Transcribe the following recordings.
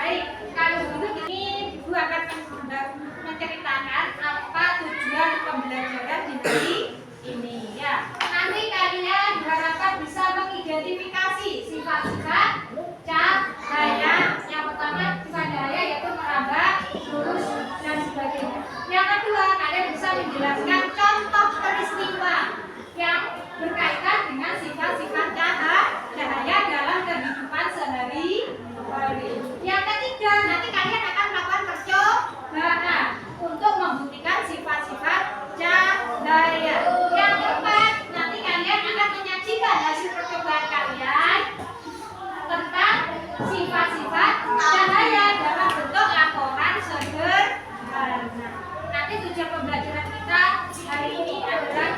Baik, kalau begitu ini Ibu akan menceritakan apa tujuan pembelajaran di hari ini ya. Nanti kalian diharapkan bisa mengidentifikasi sifat-sifat cahaya. Yang pertama sifat cahaya yaitu merambah, lurus dan sebagainya. Yang kedua kalian bisa menjelaskan contoh peristiwa yang berkaitan dengan sifat-sifat cahaya dalam kehidupan sehari-hari. Yang ketiga, nanti kalian akan melakukan percobaan untuk membuktikan sifat-sifat cahaya. Yang keempat, nanti kalian akan menyajikan hasil percobaan kalian tentang sifat-sifat cahaya dalam bentuk laporan sederhana. Nanti tujuan pembelajaran kita hari ini adalah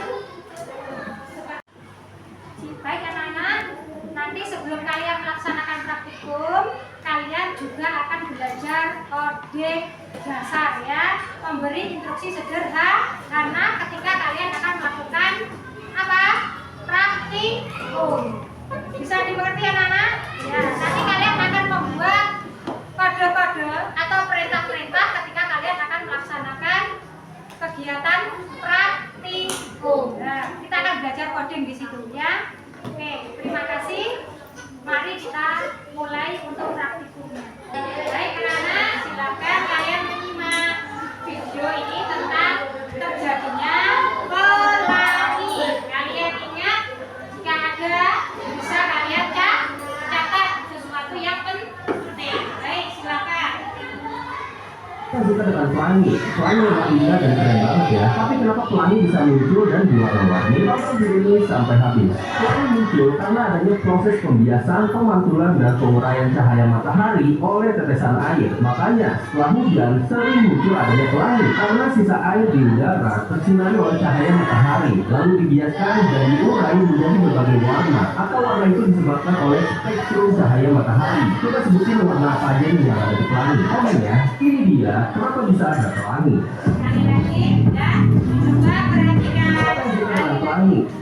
baik anak-anak, nanti sebelum kalian melaksanakan praktikum, kalian juga akan belajar kode dasar ya, memberi instruksi sederhana ketika kalian akan melakukan apa? Praktikum. Bisa dimengerti anak-anak? Ya, nanti kalian akan membuat kode-kode atau perintah-perintah ketika kalian akan melaksanakan kegiatan praktikum. Nah, kita akan belajar coding di situ ya. Oke, terima kasih. Mari kita mulai untuk praktikumnya. Baik anak-anak, silakan kalian menyimak video ini tentang terjadinya pelangi. Kalian ingat, jika ada bisa kalian catat sesuatu yang penting. Baik, silakan. Kita suka dengan pelangi. Pelangi yang indah dan keren banget ya. Tapi kenapa pelangi bisa muncul dan berwarna-warni? Tonton video ini sampai habis. Pelangi muncul karena adanya proses pembiasan, pemantulan, dan penguraian cahaya matahari oleh tetesan air. Makanya setelah hujan sering muncul adanya pelangi karena sisa air di udara tersinari oleh cahaya matahari, lalu dibiaskan dan diurai menjadi berbagai warna. Atau warna itu disebabkan oleh spektrum cahaya matahari. Coba sebutin warna apa aja nih yang ada di pelangi. Komen ya. Ini dia kenapa bisa ada pelangi.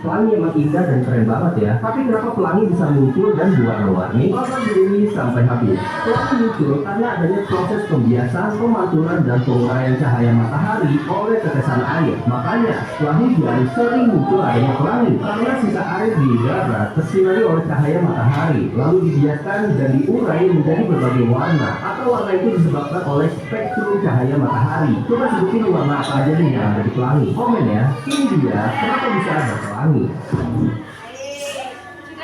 Pelangi emang indah dan keren banget ya. Tapi kenapa pelangi bisa muncul dan berwarna-warni? Tonton video ini sampai habis. Pelangi muncul karena adanya proses pembiasan, pemantulan, dan penguraian cahaya matahari oleh tetesan air. Makanya setelah hujan sering muncul adanya pelangi karena sisa air di udara tersinari oleh cahaya matahari, lalu dibiaskan dan diurai menjadi berbagai warna. Atau warna itu disebabkan oleh spektrum cahaya matahari. Coba sebutin warna apa aja nih yang ada di pelangi. Komen ya. Ini dia kenapa bisa ada pelangi. Sudah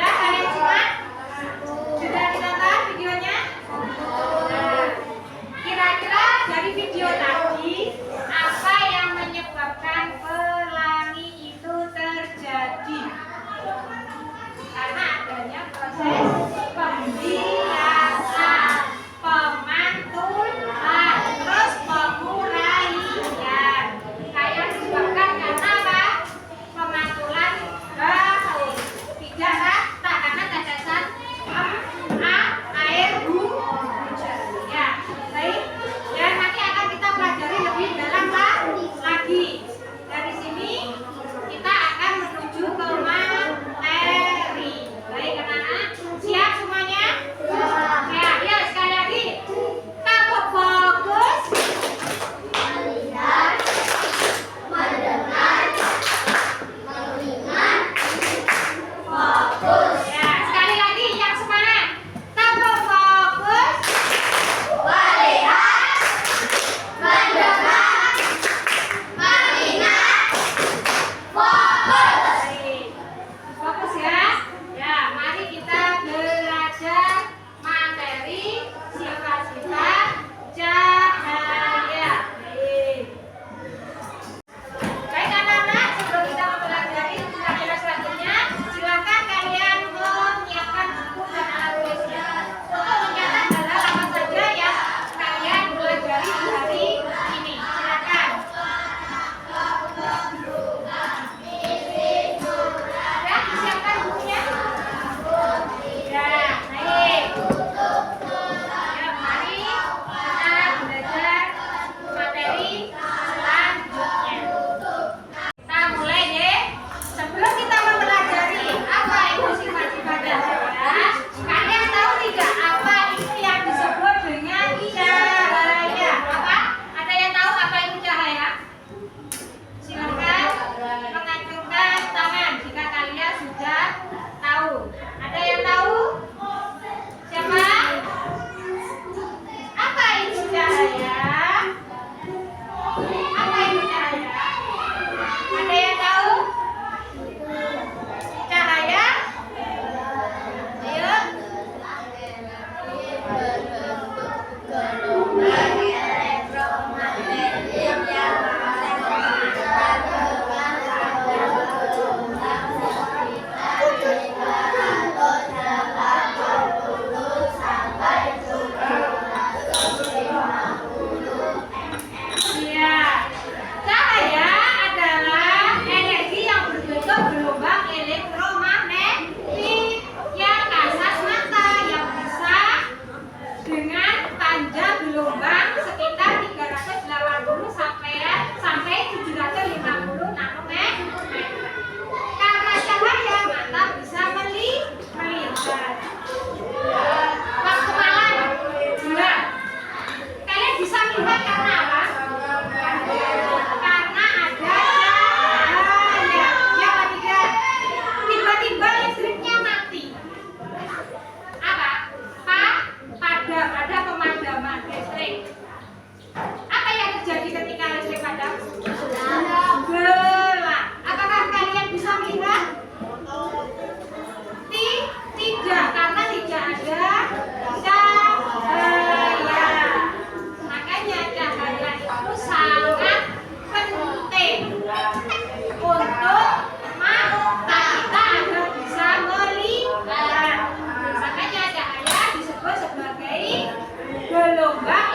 kalian semua? Sudah ditonton videonya? Nah, kira-kira dari video tadi apa yang menyebabkan pelangi itu terjadi? Karena adanya proses pembiasan, pemantulan, terus penguraian. Kayak disebabkan karena apa? Pemantulan bau.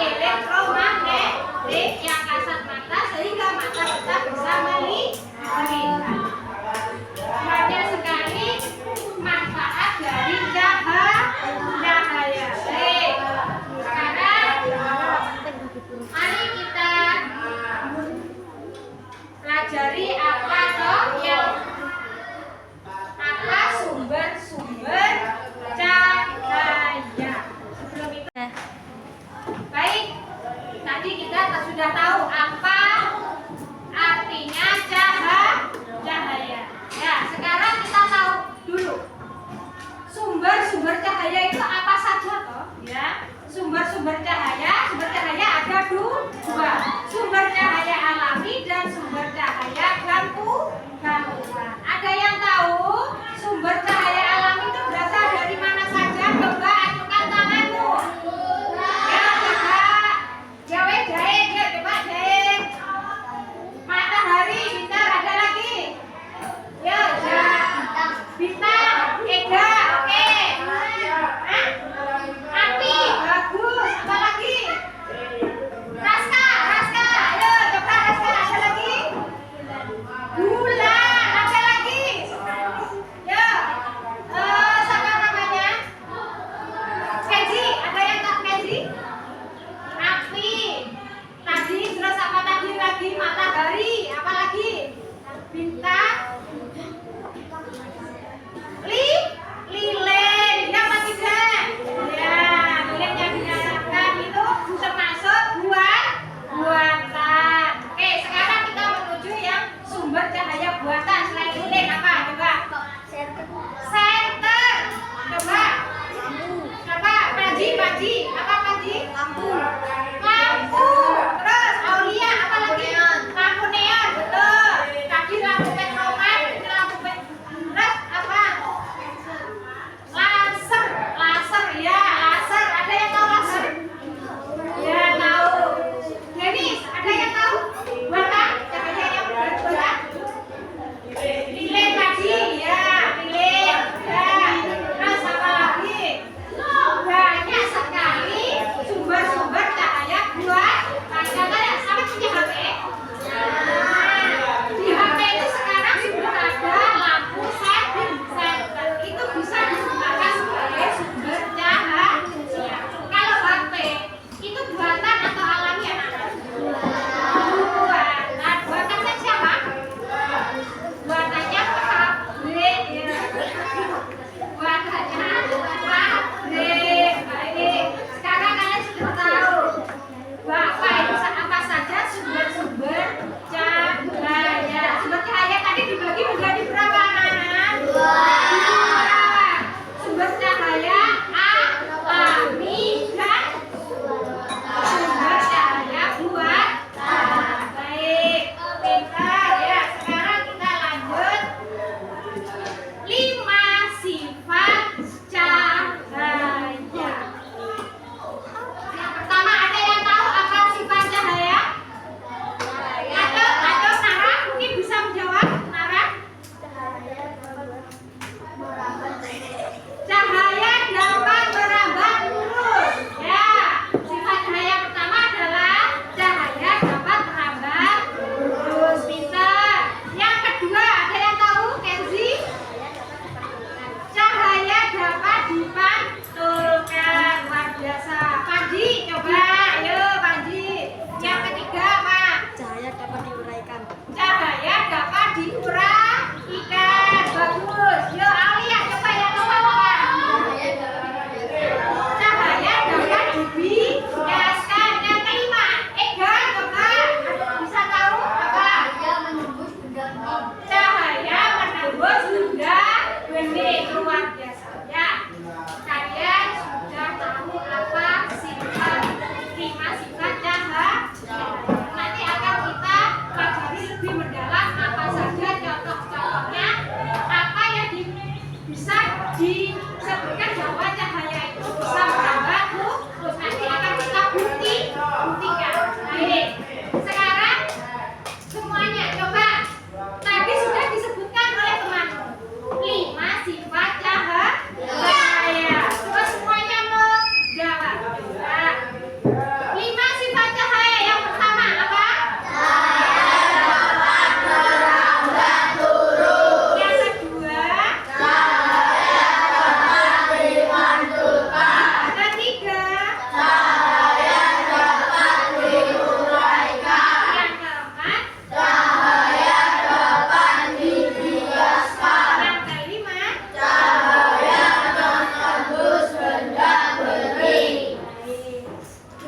elektromagnetik yang kasat mata sehingga mata kita bisa melihat. Banyak sekali manfaat dari cahaya. Sekarang mari kita pelajari apa sumber-sumber cahaya. Sebelum itu, baik, tadi kita sudah tahu apa artinya cahaya. Ya, sekarang kita tahu dulu sumber-sumber cahaya itu apa saja toh? Ya, sumber cahaya ada dua, sumber cahaya alami dan sumber cahaya gangguan. Ada yang tahu sumber cahaya alami itu berasal dari mana saja? Coba ajukan tanganmu. Ya, coba jawab jahit. Matahari, bintang, ada lagi. Ya, bintang, Ega, oke. Api, bagus. Apa lagi?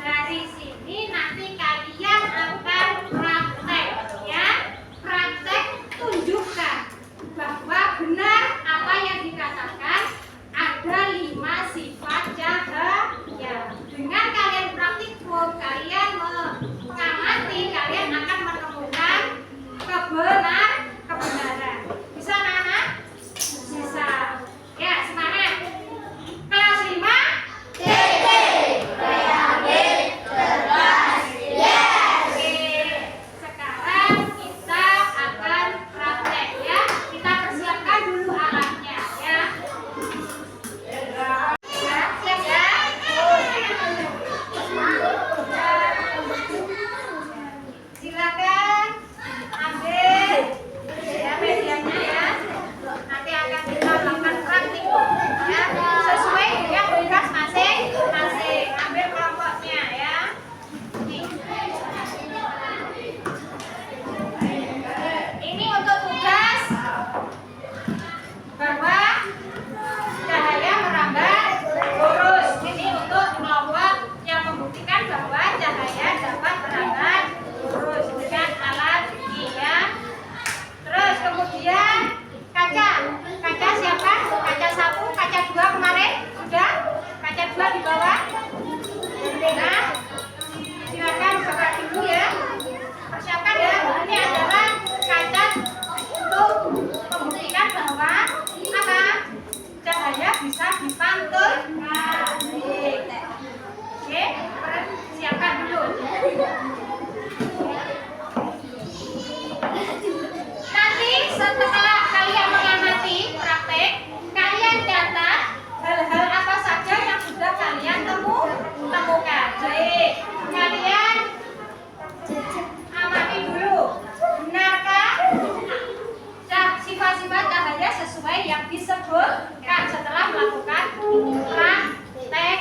dari sini nanti kalian akan praktek ya. Praktek tunjukkan bahwa benar apa yang dikatakan ada 5 sifat cahaya. Dengan kalian praktikum, kalian mengamati, kalian akan menemukan kebenaran. Bisa anak-anak? Bisa. Ya, semangat. Kelas 5. Sekarang kita akan praktek ya. Kita persiapkan dulu alatnya ya. Ya, siap ya. Silakan ambil ya medianya ya. Nanti akan kita lakukan praktikum ya. Sesuai dengan tugas masing-masing. Ambil kelompoknya ya. Ini untuk tugas bahwa cahaya merambat lurus. Ini untuk kelompok yang membuktikan bahwa cahaya dapat merambat lurus dengan alat ini ya. Terus kemudian kaca siapa? Kaca 1, kaca 2 kemarin sudah? Kaca 2 di bawah? Nah, silakan buka dulu ya. Persiapkan ya. Ini adalah kaca untuk membuktikan bahwa apa? Cahaya bisa dipantulkan. Oke, siapkan dulu. Nanti setelah kalian mengamati praktek, kalian catat hal-hal apa saja yang sudah kalian temukan. Jadi kalian amati dulu. Benarkah sifat-sifat cahaya sesuai yang disebutkan setelah melakukan praktek?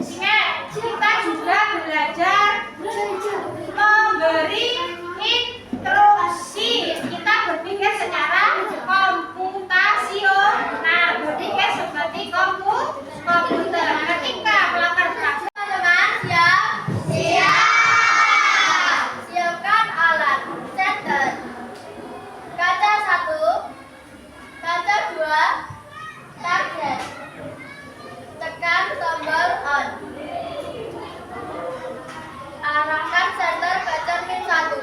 Ingat, kita juga belajar memberi instruksi. Kita berpikir secara komputasional, berpikir seperti komputer. Ketika melakukan praktek, Teman-teman siap? Siapkan alat center. Kaca 1, kaca 2, target. Tekan tombol on. Arahkan senter ke cermin 1.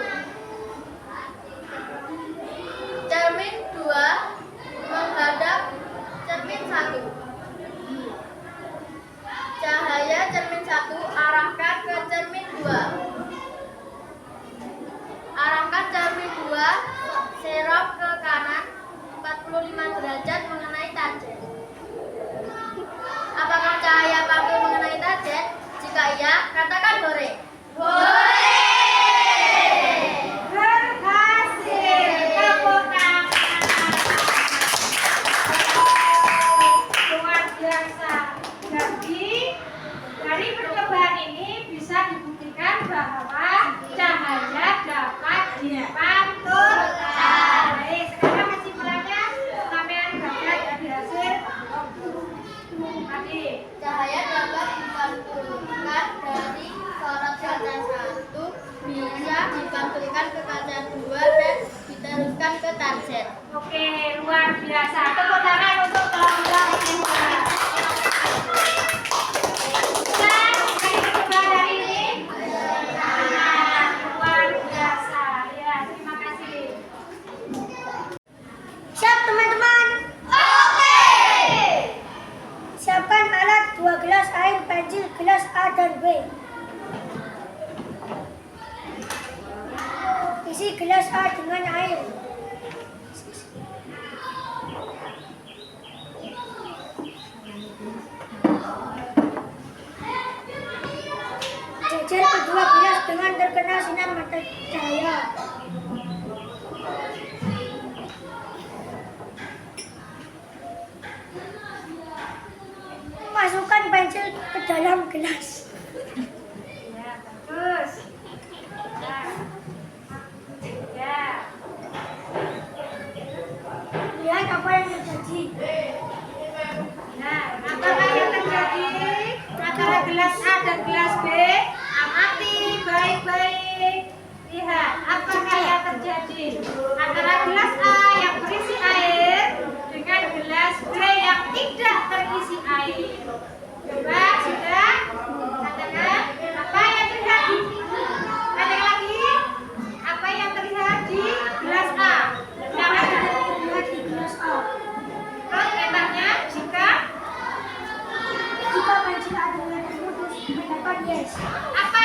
Cermin 2 menghadap cermin 1. Cahaya cermin 1 arahkan ke cermin 2. Arahkan cermin 2 serok ke kanan 45 derajat mengenai target. Apakah cahaya pantul mengenai target? Jika iya, katakan hore. berhasil. Tepuk tangan. Luar biasa. Jadi dari percobaan ini bisa dibuktikan bahwa cahaya dapat dipantulkan. Baik, sekarang kesimpulannya sampean dapat dari hasil tadi. Cahaya dapat dipantulkan dari sorot kaca 1, bisa dipantulkan ke kaca 2 dan diteruskan ke target. Oke, luar biasa. Tepuk tangan untuk kelompok kedua. Dan dari percobaan hari ini, luar biasa. Ya, terima kasih. Siap teman-teman? Oke. Siapkan alat 2 gelas air, pensil, gelas A dan B. Isi gelas A dengan air. Jejer kedua gelas dengan terkena sinar mata cahaya. Masukkan pensil ke dalam gelas. Ya, bagus. Ya. Ya. Lihat apa yang terjadi. isi air. Coba sudah katakan apa yang terlihat di katakan lagi apa yang terlihat di gelas A. Yang ada Terlihat di gelas A. terus petanya jika Jika pensil adalah terputus, mendapat yes. apa